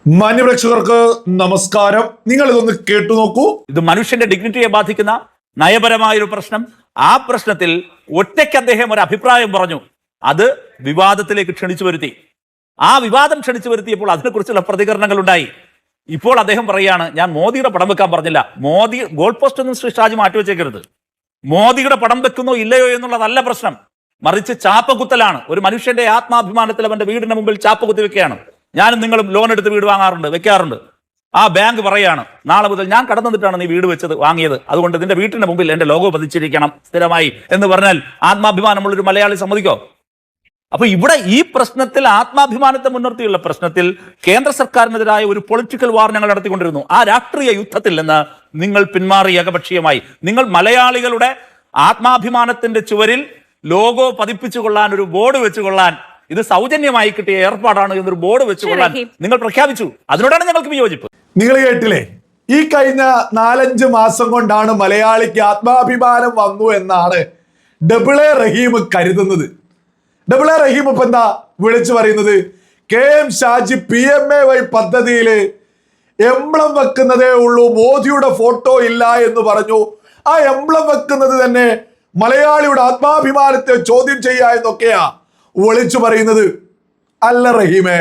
മാന്യപ്രേക്ഷകർക്ക് നമസ്കാരം. നിങ്ങൾ ഇതൊന്ന് കേട്ടു നോക്കൂ. ഇത് മനുഷ്യന്റെ ഡിഗ്നിറ്റിയെ ബാധിക്കുന്ന നയപരമായ ഒരു പ്രശ്നം. ആ പ്രശ്നത്തിൽ ഒറ്റയ്ക്ക് അദ്ദേഹം ഒരു അഭിപ്രായം പറഞ്ഞു. അത് വിവാദത്തിലേക്ക് ക്ഷണിച്ചു വരുത്തി. ആ വിവാദം ക്ഷണിച്ചു വരുത്തിയപ്പോൾ അതിനെക്കുറിച്ചുള്ള പ്രതികരണങ്ങൾ ഉണ്ടായി. ഇപ്പോൾ അദ്ദേഹം പറയാണ്, ഞാൻ മോദിയുടെ പടം വെക്കാൻ പറഞ്ഞില്ല. മോദി ഗോൾ പോസ്റ്റ് ഒന്നും ശ്രീ ഷാജി മാറ്റിവെച്ചേക്കരുത്. മോദിയുടെ പടം വെക്കുന്നോ ഇല്ലയോ എന്നുള്ളതല്ല പ്രശ്നം, മറിച്ച് ചാപ്പകുത്തലാണ്. ഒരു മനുഷ്യന്റെ ആത്മാഭിമാനത്തിൽ അവന്റെ വീടിന് മുമ്പിൽ ചാപ്പകുത്തി വെക്കുകയാണ്. ഞാനും നിങ്ങളും ലോൺ എടുത്ത് വീട് വെക്കാറുണ്ട്. ആ ബാങ്ക് പറയാണ്, നാളെ മുതൽ ഞാൻ കടന്നു നിന്നിട്ടാണ് നീ വീട് വാങ്ങിയത്, അതുകൊണ്ട് നിന്റെ വീട്ടിന്റെ മുമ്പിൽ എന്റെ ലോഗോ പതിച്ചിരിക്കണം സ്ഥിരമായി എന്ന് പറഞ്ഞാൽ ആത്മാഭിമാനമുള്ളൊരു മലയാളി സമ്മതിക്കോ? അപ്പൊ ഇവിടെ ഈ പ്രശ്നത്തിൽ, ആത്മാഭിമാനത്തെ മുൻനിർത്തിയുള്ള പ്രശ്നത്തിൽ കേന്ദ്ര സർക്കാരിനെതിരായ ഒരു പൊളിറ്റിക്കൽ വാർ ഞങ്ങൾ നടത്തിക്കൊണ്ടിരുന്നു. ആ രാഷ്ട്രീയ യുദ്ധത്തിൽ നിന്ന് നിങ്ങൾ പിന്മാറി ഏകപക്ഷീയമായി. നിങ്ങൾ മലയാളികളുടെ ആത്മാഭിമാനത്തിന്റെ ചുവരിൽ ലോഗോ പതിപ്പിച്ചുകൊള്ളാൻ, ഒരു ബോർഡ് വെച്ചുകൊള്ളാൻ, ഇത് സൗജന്യമായി കിട്ടിയ ഏർപ്പാടാണ് എന്നൊരു ബോർഡ് വെച്ചുകൊള്ളാൻ നിങ്ങൾ പ്രഖ്യാപിച്ചു. അതിനോടാണ് ഞങ്ങൾക്ക് വിയോജിപ്പ്. നിങ്ങൾ കേട്ടില്ലേ? ഈ കഴിഞ്ഞ 4-5 മാസം കൊണ്ടാണ് മലയാളിക്ക് ആത്മാഭിമാനം വന്നു എന്നാണ് ഡബിൾ എ റഹീം കരുതുന്നത്. ഡബിൾ എ റഹീം ഇപ്പൊ എന്താ വിളിച്ചു പറയുന്നത്? KM ഷാജി PMAY പദ്ധതിയില് എംബ്ലം വെക്കുന്നതേ ഉള്ളൂ, മോദിയുടെ ഫോട്ടോ ഇല്ല എന്ന് പറഞ്ഞു. ആ എംബ്ലം വെക്കുന്നത് തന്നെ മലയാളിയുടെ ആത്മാഭിമാനത്തെ ചോദ്യം ചെയ്യുക എന്നൊക്കെയാ വിളിച്ചു പറയുന്നത്. അല്ല റഹീമേ,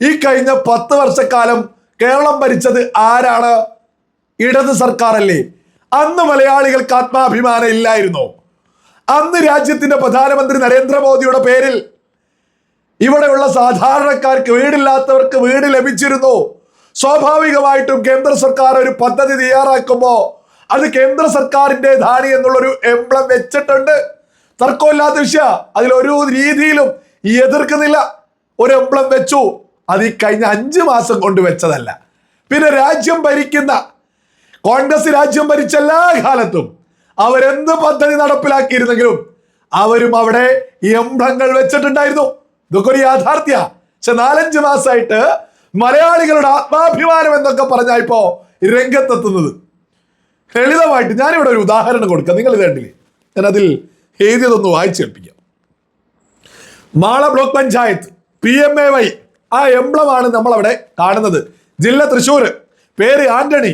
ഈ കഴിഞ്ഞ 10 വർഷക്കാലം കേരളം ഭരിച്ചത് ആരാണ്? ഇടത് സർക്കാരല്ലേ? അന്ന് മലയാളികൾക്ക് ആത്മാഭിമാനം ഇല്ലായിരുന്നോ? അന്ന് രാജ്യത്തിന്റെ പ്രധാനമന്ത്രി നരേന്ദ്രമോദിയുടെ പേരിൽ ഇവിടെയുള്ള സാധാരണക്കാർക്ക്, വീടില്ലാത്തവർക്ക് വീട് ലഭിച്ചിരുന്നു. സ്വാഭാവികമായിട്ടും കേന്ദ്ര സർക്കാർ ഒരു പദ്ധതി തയ്യാറാക്കുമ്പോ അത് കേന്ദ്ര സർക്കാരിൻ്റെതാണ് എന്നുള്ളൊരു എംബ്ലം വെച്ചിട്ടുണ്ട്. തർക്കമില്ലാത്ത വിഷയ, അതിലൊരു രീതിയിലും എതിർക്കുന്നില്ല. ഒരു എംബ്ലം വെച്ചു. അത് ഈ കഴിഞ്ഞ 5 മാസം കൊണ്ട് വെച്ചതല്ല. പിന്നെ രാജ്യം ഭരിക്കുന്ന കോൺഗ്രസ് രാജ്യം ഭരിച്ച എല്ലാ കാലത്തും അവരെന്ത് പദ്ധതി നടപ്പിലാക്കിയിരുന്നെങ്കിലും അവരും അവിടെ എംബ്ലങ്ങൾ വെച്ചിട്ടുണ്ടായിരുന്നു. ഇതൊക്കെ ഒരു യാഥാർത്ഥ്യ. പക്ഷെ 4-5 മാസമായിട്ട് മലയാളികളുടെ ആത്മാഭിമാനം എന്നൊക്കെ പറഞ്ഞാൽ ഇപ്പോ രംഗത്തെത്തുന്നത്. ലളിതമായിട്ട് ഞാനിവിടെ ഒരു ഉദാഹരണം കൊടുക്കാം. നിങ്ങൾ ഇത് കണ്ടില്ലേ? ഞാനതിൽ എഴുതിയതൊന്ന് വായിച്ചേൽപ്പിക്കാം. മാള ബ്ലോക്ക് പഞ്ചായത്ത് PMAY, ആ എംബ്ലമാണ് നമ്മളവിടെ കാണുന്നത്. ജില്ല തൃശ്ശൂർ, പേര് ആന്റണി,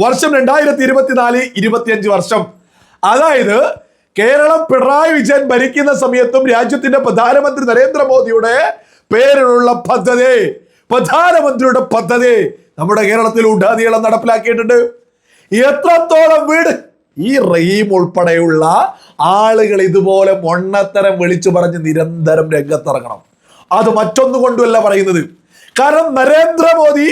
വർഷം 2024-25 വർഷം. അതായത് കേരളം പിണറായി വിജയൻ ഭരിക്കുന്ന സമയത്തും രാജ്യത്തിന്റെ പ്രധാനമന്ത്രി നരേന്ദ്രമോദിയുടെ പേരിലുള്ള പദ്ധതി, പ്രധാനമന്ത്രിയുടെ പദ്ധതി നമ്മുടെ കേരളത്തിൽ ഉടനീളം നടപ്പിലാക്കിയിട്ടുണ്ട്. എത്രത്തോളം വീട്? ഈ റഹീം ഉൾപ്പെടെയുള്ള ആളുകൾ ഇതുപോലെ മൊണ്ണത്തരം വിളിച്ചു പറഞ്ഞ് നിരന്തരം രംഗത്തിറങ്ങണം. അത് മറ്റൊന്നു കൊണ്ടുമല്ല പറയുന്നത്. കാരണം നരേന്ദ്രമോദി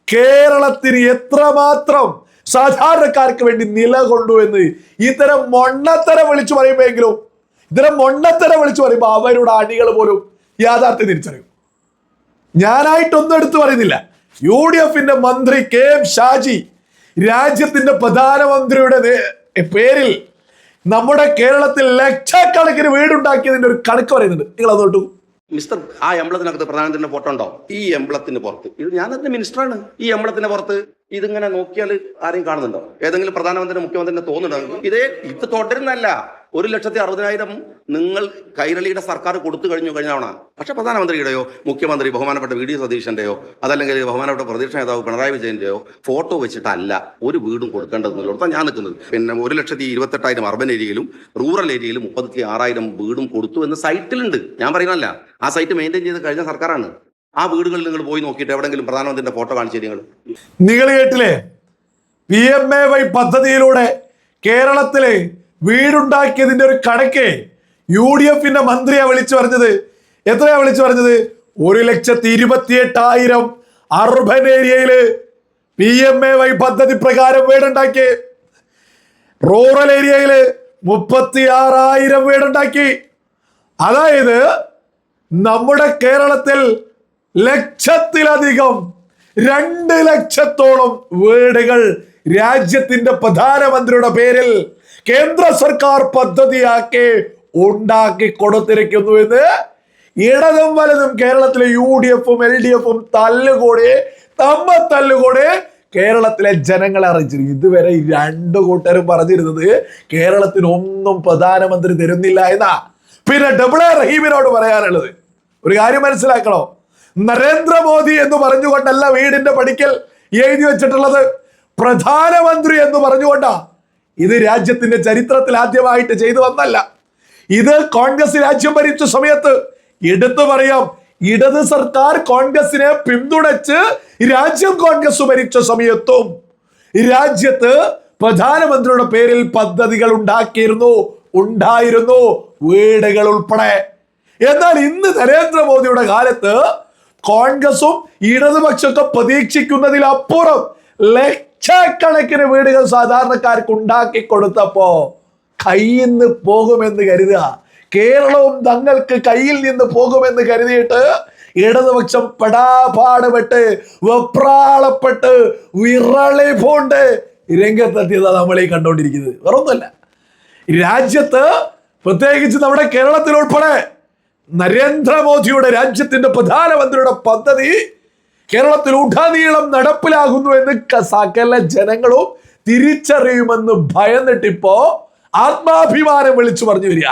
കേരളത്തിന് എത്രമാത്രം സാധാരണക്കാർക്ക് വേണ്ടി നിലകൊണ്ടു എന്ന് ഇത്തരം മൊണ്ണത്തരം വിളിച്ചു പറയുമ്പോഴെങ്കിലും, ഇത്തരം മൊണ്ണത്തരം വിളിച്ചു പറയുമ്പോൾ അവരുടെ അണികൾ പോലും യാഥാർത്ഥ്യം തിരിച്ചറിയും. ഞാനായിട്ടൊന്നും എടുത്തു പറയുന്നില്ല. UDF മന്ത്രി KM ഷാജി രാജ്യത്തിന്റെ പ്രധാനമന്ത്രിയുടെ പേരിൽ നമ്മുടെ കേരളത്തിൽ ലക്ഷക്കണക്കിന് വീടുണ്ടാക്കിയതിന്റെ ഒരു കണക്ക് പറയുന്നുണ്ട്. നിങ്ങൾ അതോട്ടു മിസ്റ്റർ, ആ എംബ്ലത്തിനകത്ത് പ്രധാനമന്ത്രിന്റെ ഫോട്ടോ ഉണ്ടോ? ഈ എംബ്ലത്തിന് പുറത്ത്, ഇത് ഞാൻ തന്നെ മിനിസ്റ്ററാണ്, ഈ എംബ്ലത്തിന് പുറത്ത് ഇതിങ്ങനെ നോക്കിയാൽ ആരെയും കാണുന്നുണ്ടോ? ഏതെങ്കിലും പ്രധാനമന്ത്രി, മുഖ്യമന്ത്രിനെ തോന്നുന്നുണ്ടോ? ഇത് തുടരുന്നല്ല. 1,60,000 നിങ്ങൾ കൈരളിയുടെ സർക്കാർ കൊടുത്തു കഴിഞ്ഞാണ്. പക്ഷെ പ്രധാനമന്ത്രിയുടെയോ, മുഖ്യമന്ത്രി ബഹുമാനപ്പെട്ട VD സതീശന്റെയോ, അതല്ലെങ്കിൽ ബഹുമാനപ്പെട്ട പ്രതിപക്ഷ നേതാവ് പിണറായി വിജയന്റെയോ ഫോട്ടോ വെച്ചിട്ടല്ല ഒരു വീടും കൊടുക്കേണ്ടതെന്നുള്ളതാണ് ഞാൻ നിൽക്കുന്നത്. പിന്നെ 1,28,000 അർബൻ ഏരിയയിലും റൂറൽ ഏരിയയിലും 36,000 വീടും കൊടുത്തു എന്ന് സൈറ്റിലുണ്ട്. ഞാൻ പറയുന്നതല്ല, ആ സൈറ്റ് മെയിൻറ്റെയിൻ ചെയ്ത് കഴിഞ്ഞ സർക്കാരാണ്. ആ വീടുകളിൽ നിങ്ങൾ പോയി നോക്കിയിട്ട് എവിടെങ്കിലും പ്രധാനമന്ത്രിയുടെ ഫോട്ടോ കാണിച്ചു നിങ്ങൾ കേട്ടില്ലേ? PMAY പദ്ധതിയിലൂടെ കേരളത്തിലെ വീടുണ്ടാക്കിയതിന്റെ ഒരു കണക്ക് UDF മന്ത്രിയാ വിളിച്ചു പറഞ്ഞത്. എത്രയാ വിളിച്ചു പറഞ്ഞത്? 1,28,000 അർബൻ ഏരിയയില് PMAY പദ്ധതി പ്രകാരം വീടുണ്ടാക്കി. റൂറൽ ഏരിയയില് 36,000 വീടുണ്ടാക്കി. അതായത് നമ്മുടെ കേരളത്തിൽ ലക്ഷത്തിലധികം, 2 ലക്ഷത്തോളം വീടുകൾ രാജ്യത്തിന്റെ പ്രധാനമന്ത്രിയുടെ പേരിൽ കേന്ദ്ര സർക്കാർ പദ്ധതിയാക്കി ഉണ്ടാക്കി കൊടുത്തിരിക്കുന്നു എന്ന് ഇടതും വലതും കേരളത്തിലെ UDF LDF തല്ലുകൂടി കേരളത്തിലെ ജനങ്ങളെ അറിയിച്ചിരിക്കും. ഇതുവരെ ഈ 2 കൂട്ടരും പറഞ്ഞിരുന്നത് കേരളത്തിനൊന്നും പ്രധാനമന്ത്രി തരുന്നില്ല എന്നാ. പിന്നെ ഡബിൾ എ റഹീമിനോട് പറയാനുള്ളത് ഒരു കാര്യം മനസ്സിലാക്കണോ? നരേന്ദ്രമോദി എന്ന് പറഞ്ഞുകൊണ്ടല്ല വീടിന്റെ പടിക്കൽ എഴുതി വെച്ചിട്ടുള്ളത്, പ്രധാനമന്ത്രി എന്ന് പറഞ്ഞുകൊണ്ടാ. ഇത് രാജ്യത്തിന്റെ ചരിത്രത്തിൽ ആദ്യമായിട്ട് ചെയ്തു വന്നല്ല. ഇത് കോൺഗ്രസ് രാജ്യം ഭരിച്ച സമയത്ത്, എടുത്തു പറയാം, ഇടത് സർക്കാർ കോൺഗ്രസിനെ പിന്തുണച്ച് രാജ്യം കോൺഗ്രസ് ഭരിച്ച സമയത്തും രാജ്യത്ത് പ്രധാനമന്ത്രിയുടെ പേരിൽ പദ്ധതികൾ ഉണ്ടായിരുന്നു, വീടുകൾ ഉൾപ്പെടെ. എന്നാൽ ഇന്ന് നരേന്ദ്രമോദിയുടെ കാലത്ത് കോൺഗ്രസും ഇടതുപക്ഷമൊക്കെ പ്രതീക്ഷിക്കുന്നതിലപ്പുറം ലക്ഷക്കണക്കിന് വീടുകൾ സാധാരണക്കാർക്ക് ഉണ്ടാക്കി കൊടുത്തപ്പോ കയ്യിൽ നിന്ന് പോകുമെന്ന് കരുതുക, കേരളവും തങ്ങൾക്ക് കയ്യിൽ നിന്ന് പോകുമെന്ന് കരുതിയിട്ട് ഇടതുപക്ഷം പെടാപാടുപെട്ട് വെപ്രാളപ്പെട്ട് വിറളി പൂണ്ട് രംഗത്തെത്തിയതാണ് നമ്മൾ ഈ കണ്ടുകൊണ്ടിരിക്കുന്നത്. വേറൊന്നുമല്ല, രാജ്യത്ത് പ്രത്യേകിച്ച് നമ്മുടെ കേരളത്തിൽ ഉൾപ്പെടെ നരേന്ദ്രമോദിയുടെ രാജ്യത്തിന്റെ പ്രധാനമന്ത്രിയുടെ പദ്ധതി കേരളത്തിൽ ഉടനീളം നടപ്പിലാകുന്നു എന്ന് സകല ജനങ്ങളും തിരിച്ചറിയുമെന്ന് ഭയന്നിട്ടിപ്പോ ആത്മാഭിമാനം വിളിച്ചു പറഞ്ഞു വരിക.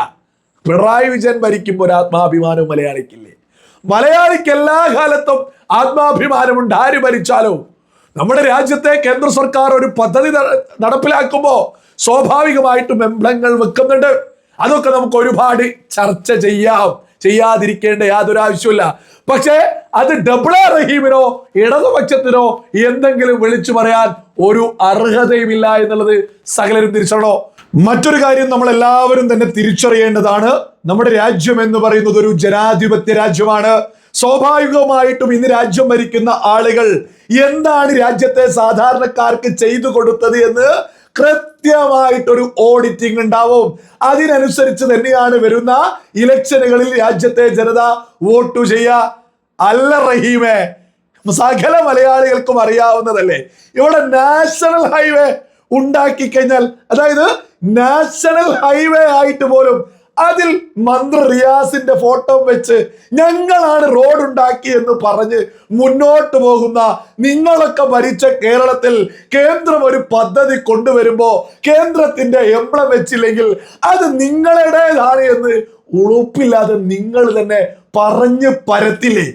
പിണറായി വിജയൻ ഭരിക്കുമ്പോൾ ഒരു ആത്മാഭിമാനം മലയാളിക്കില്ലേ? മലയാളിക്ക് എല്ലാ കാലത്തും ആത്മാഭിമാനമുണ്ട്. ആര് ഭരിച്ചാലും നമ്മുടെ രാജ്യത്തെ കേന്ദ്ര സർക്കാർ ഒരു പദ്ധതി നടപ്പിലാക്കുമ്പോൾ സ്വാഭാവികമായിട്ടും എംബ്ലങ്ങൾ വെക്കുന്നുണ്ട്. അതൊക്കെ നമുക്ക് ഒരുപാട് ചർച്ച ചെയ്യാതിരിക്കേണ്ട യാതൊരു ആവശ്യമില്ല. പക്ഷേ അത് ഡബിളെ റഹീമിനോ ഇടതുപക്ഷത്തിനോ എന്തെങ്കിലും വിളിച്ചു പറയാൻ ഒരു അർഹതയുമില്ല എന്നുള്ളത് സകലരും തിരിച്ചറിയണോ. മറ്റൊരു കാര്യം നമ്മൾ എല്ലാവരും തന്നെ തിരിച്ചറിയേണ്ടതാണ്. നമ്മുടെ രാജ്യം എന്ന് പറയുന്നത് ഒരു ജനാധിപത്യ രാജ്യമാണ്. സ്വാഭാവികമായിട്ടും ഇന്ന് രാജ്യം ഭരിക്കുന്ന ആളുകൾ എന്താണ് രാജ്യത്തെ സാധാരണക്കാർക്ക് ചെയ്തു കൊടുത്തത് എന്ന് കൃത്യമായിട്ടൊരു ഓഡിറ്റിംഗ് ഉണ്ടാവും. അതിനനുസരിച്ച് തന്നെയാണ് വരുന്ന ഇലക്ഷനുകളിൽ രാജ്യത്തെ ജനത വോട്ട് ചെയ്യുക. അല്ല റഹീമേ, സകല മലയാളികൾക്കും അറിയാവുന്നതല്ലേ, ഇവിടെ നാഷണൽ ഹൈവേ ഉണ്ടാക്കി കഴിഞ്ഞാൽ, അതായത് നാഷണൽ ഹൈവേ ആയിട്ട് പോലും അതിൽ മന്ത്രി റിയാസിന്റെ ഫോട്ടോ വെച്ച് ഞങ്ങളാണ് റോഡ് ഉണ്ടാക്കി എന്ന് പറഞ്ഞ് മുന്നോട്ട് പോകുന്ന നിങ്ങളൊക്കെ ഭരിച്ച കേരളത്തിൽ കേന്ദ്രം ഒരു പദ്ധതി കൊണ്ടുവരുമ്പോ കേന്ദ്രത്തിന്റെ എംബ്ലം വെച്ചില്ലെങ്കിൽ അത് നിങ്ങളുടേതാണ് എന്ന് ഉളുപ്പില്ലാതെ നിങ്ങൾ തന്നെ പറഞ്ഞു പരത്തില്ലേ?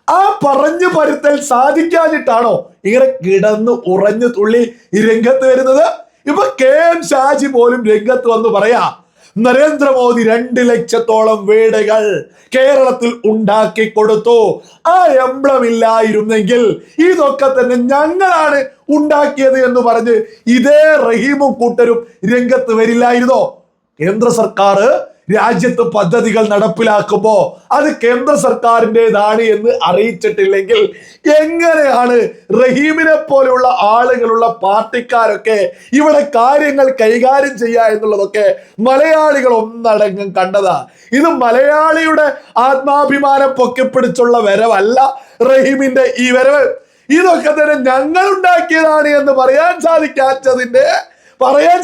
ആ പറഞ്ഞു പരത്തൽ സാധിക്കാഞ്ഞിട്ടാണോ ഇങ്ങനെ കിടന്ന് ഉറഞ്ഞു തുള്ളി ഈ രംഗത്ത് വരുന്നത്? ഇപ്പൊ KM ഷാജി പോലും രംഗത്ത് വന്ന് പറയാ, നരേന്ദ്രമോദി 2 ലക്ഷത്തോളം വീടുകൾ കേരളത്തിൽ ഉണ്ടാക്കി കൊടുത്തു. ആ എംബ്ലം ഇല്ലായിരുന്നെങ്കിൽ ഇതൊക്കെ തന്നെ ഞങ്ങളാണ് ഉണ്ടാക്കിയത് എന്ന് പറഞ്ഞ് ഇതേ റഹീമും കൂട്ടരും രംഗത്ത് വരില്ലായിരുന്നോ? കേന്ദ്ര സർക്കാർ രാജ്യത്ത് പദ്ധതികൾ നടപ്പിലാക്കുമ്പോ അത് കേന്ദ്ര സർക്കാരിൻ്റെതാണ് എന്ന് അറിയിച്ചിട്ടില്ലെങ്കിൽ എങ്ങനെയാണ് റഹീമിനെ പോലെയുള്ള ആളുകളുള്ള പാർട്ടിക്കാരൊക്കെ ഇവിടെ കാര്യങ്ങൾ കൈകാര്യം ചെയ്യുക എന്നുള്ളതൊക്കെ മലയാളികൾ ഒന്നടങ്കം കണ്ടതാ. ഇത് മലയാളിയുടെ ആത്മാഭിമാനം പൊക്കിപ്പിടിച്ചുള്ള വരവല്ല റഹീമിന്റെ ഈ വരവ്. ഇതൊക്കെ തന്നെ ഞങ്ങൾ ഉണ്ടാക്കിയതാണ് എന്ന് പറയാൻ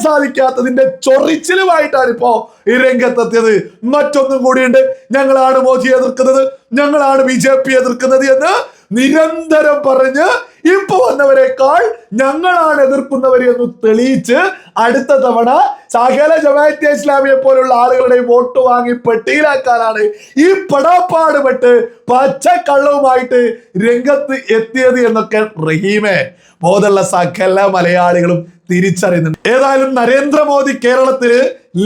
സാധിക്കാത്തതിന്റെ ചൊറിച്ചിലുമായിട്ടാണ് ഇപ്പോ ഈ രംഗത്തെത്തിയത്. മറ്റൊന്നും കൂടിയുണ്ട്, ഞങ്ങളാണ് മോദിയെ എതിർക്കുന്നത്, ഞങ്ങളാണ് BJP എതിർക്കുന്നത് എന്ന് നിരന്തരം പറഞ്ഞ് ഇപ്പൊ വന്നവരെക്കാൾ ഞങ്ങളാണ് എതിർക്കുന്നവരെ എന്ന് തെളിയിച്ച് അടുത്ത തവണ സകല ജമാഅത്തെ ഇസ്ലാമിയെ പോലുള്ള ആളുകളുടെ വോട്ട് വാങ്ങി പെട്ടിയിലാക്കാനാണ് ഈ പടാപ്പാടുപെട്ട് പച്ചക്കള്ളവുമായിട്ട് രംഗത്ത് എത്തിയത് എന്നൊക്കെ റഹീമെ ബോധമുള്ള സകല മലയാളികളും തിരിച്ചറിയുന്നുണ്ട്. ഏതായാലും നരേന്ദ്രമോദി കേരളത്തില്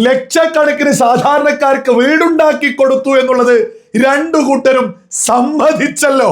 ലക്ഷക്കണക്കിന് സാധാരണക്കാർക്ക് വീടുണ്ടാക്കി കൊടുത്തു എന്നുള്ളത് രണ്ടു കൂട്ടരും സമ്മതിച്ചല്ലോ.